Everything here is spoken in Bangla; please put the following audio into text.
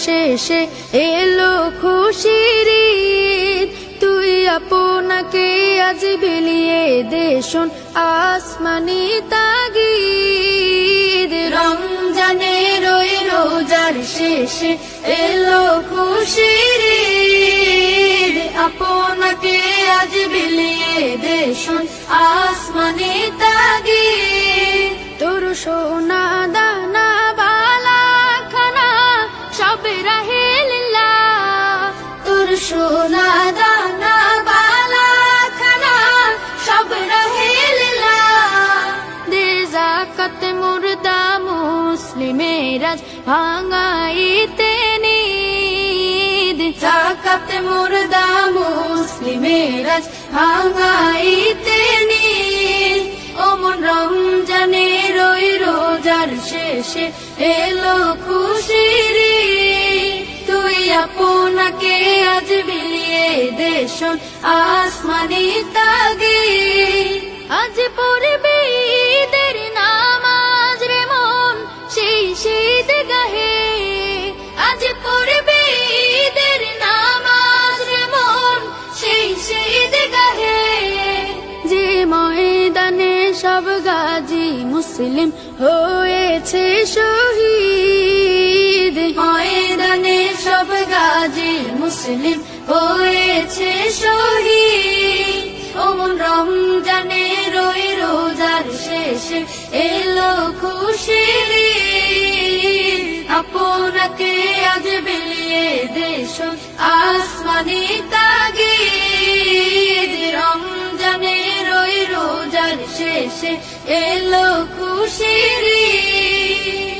শেষে এলো খুশির ঈদ। তুই আপনাকে আজ বিলিয়ে দে শোন আসমানি তাগিদ। রমজানের ওই রোজার শেষে এলো খুশির ঈদ। আপনাকে আজ বিলিয়ে দে শোন আসমানি তাগিদ। তোর সোনা দানা বালা খানা সব রাহে লিল্লাহ। তোর সোনা দানা বালা খানা সব রাহে লিল্লাহ। দে যাকাত মুর্দা মুসলিমের আজ ভাঙাইতে নিদ। যাকাত মুর্দা মুসলিমের আজ ভাঙাইতে নিদ। ওমন রমজানের ওই রোজার শেষে এলো খুশির ঈদ। তুই আপনাকে আজ বিলিয়ে দে শোন আসমানি তাগিদ। আজ পড়বি ঈদের নামাজ রে মন সেই শীত গাহে। আজ পড়বি ঈদের নামাজ রে মন সেই শীত গাহে। যে ময়দানে সব গাজী মুসলিম হয়েছে শহীদ। ময়দানে সব গাজী মুসলিম হয়েছে শহীদ। ওমন রমজানের ওই রোজার শেষে এলো খুশির ঈদ। আপনাকে আজ বিলিয়ে দে শোন আসমানি তাগিদ। রমজানের ওই রোজার শেষে এলো খুশির ঈদ।